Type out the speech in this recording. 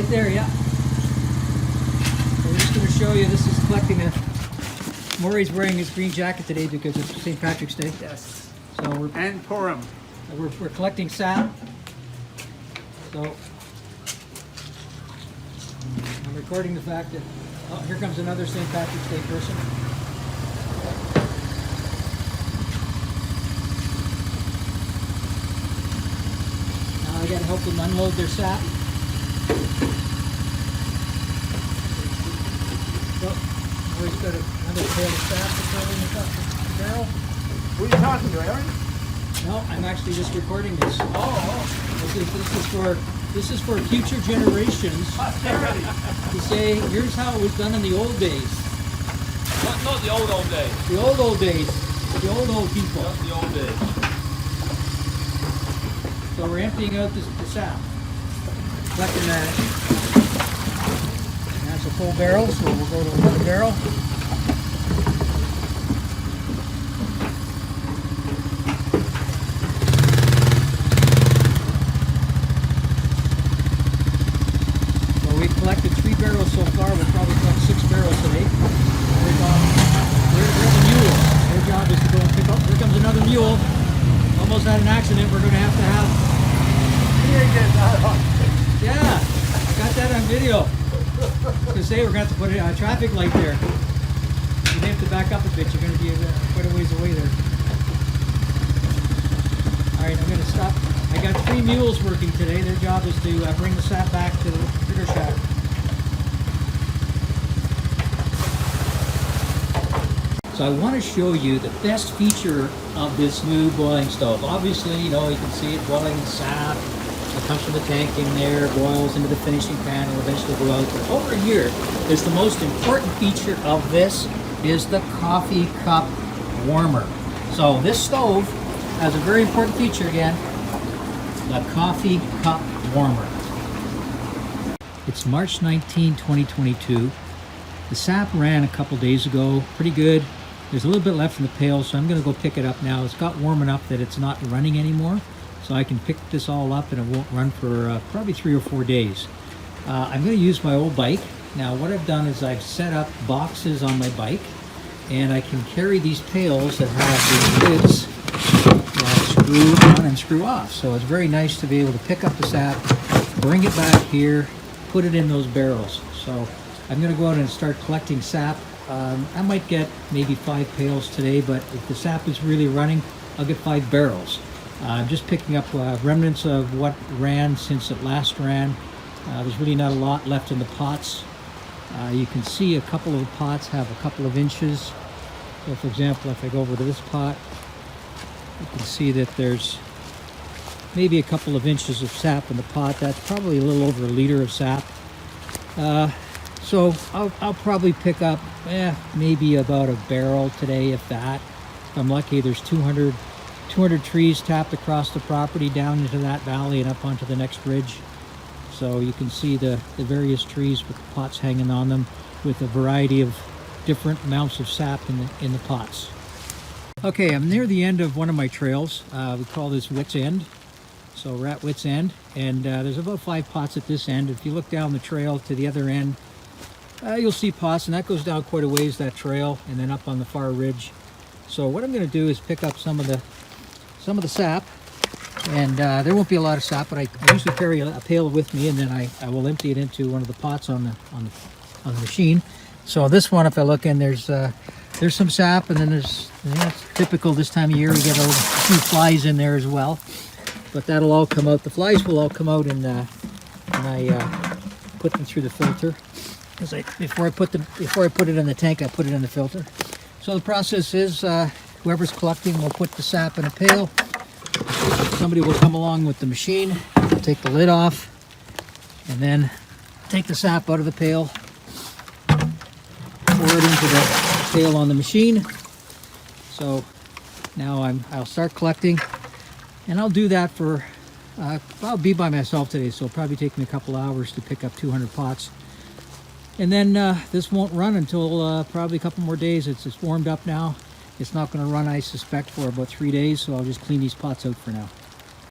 Right there, yeah. So we're just going to show you, this is collecting a... Maury's wearing his green jacket today because it's St. Patrick's Day. Yes. So we're... And Purim. We're collecting sap. So I'm recording the fact that, oh, here comes another St. Patrick's Day person. Now I got to help them unload their sap. So, Maury's got another pail of sap to throw in the barrel. Who are you talking to, Aaron? No, I'm actually just recording this. This is for future generations to say, here's how it was done in the old days. Not the old days. The old days. The old people. Not the old days. So we're emptying out the sap. Collecting that. That's a full barrel, so we'll go to another barrel. Collected 3 barrels so far. We'll probably collect 6 barrels today. There's the mules. Their job is to go and pick up. Here comes another mule. Almost had an accident. We're going to have. Yeah, got that on video. I was going to say we're going to have to put a traffic light there. You may have to back up a bit. You're going to be quite a ways away there. All right, I'm going to stop. I got 3 mules working today. Their job is to bring the sap back to the critter shack. So I want to show you the best feature of this new boiling stove. Obviously, you know, you can see it boiling the sap. It comes from the tank in there, boils into the finishing pan, and eventually go out. But over here is the most important feature of this, is the coffee cup warmer. So this stove has a very important feature again, the coffee cup warmer. It's March 19, 2022. The sap ran a couple days ago, pretty good. There's a little bit left in the pail, so I'm going to go pick it up now. It's got warm enough that it's not running anymore, so I can pick this all up and it won't run for probably 3 or 4 days. I'm going to use my old bike. Now what I've done is I've set up boxes on my bike, and I can carry these pails that have these lids that screw on and screw off. So it's very nice to be able to pick up the sap, bring it back here, put it in those barrels. So I'm going to go out and start collecting sap. I might get maybe 5 pails today, but if the sap is really running, I'll get 5 barrels. I'm just picking up remnants of what ran since it last ran. There's really not a lot left in the pots. You can see a couple of the pots have a couple of inches. So for example, if I go over to this pot, you can see that there's maybe a couple of inches of sap in the pot. That's probably a little over a liter of sap. So I'll probably pick up maybe about a barrel today, if that. If I'm lucky, there's 200 trees tapped across the property down into that valley and up onto the next ridge. So you can see the various trees with the pots hanging on them with a variety of different amounts of sap in the pots. Okay, I'm near the end of one of my trails. We call this Wit's End. So we're at Wit's End, and there's about 5 pots at this end. If you look down the trail to the other end, you'll see pots, and that goes down quite a ways, that trail, and then up on the far ridge. So what I'm going to do is pick up some of the sap, and there won't be a lot of sap, but I usually carry a pail with me, and then I will empty it into one of the pots on the machine. So this one, if I look in, there's some sap, and then there's, it's typical this time of year, we get a few flies in there as well. But that'll all come out. The flies will all come out, and I put them through the filter. Before I put it in the tank, I put it in the filter. So the process is, whoever's collecting will put the sap in a pail. Somebody will come along with the machine, take the lid off, and then take the sap out of the pail, pour it into the pail on the machine. So now I'll start collecting, and I'll do that for, I'll be by myself today, so it'll probably take me a couple hours to pick up 200 pots. And then this won't run until probably a couple more days. It's warmed up now. It's not going to run, I suspect, for about 3 days, so I'll just clean these pots out for now.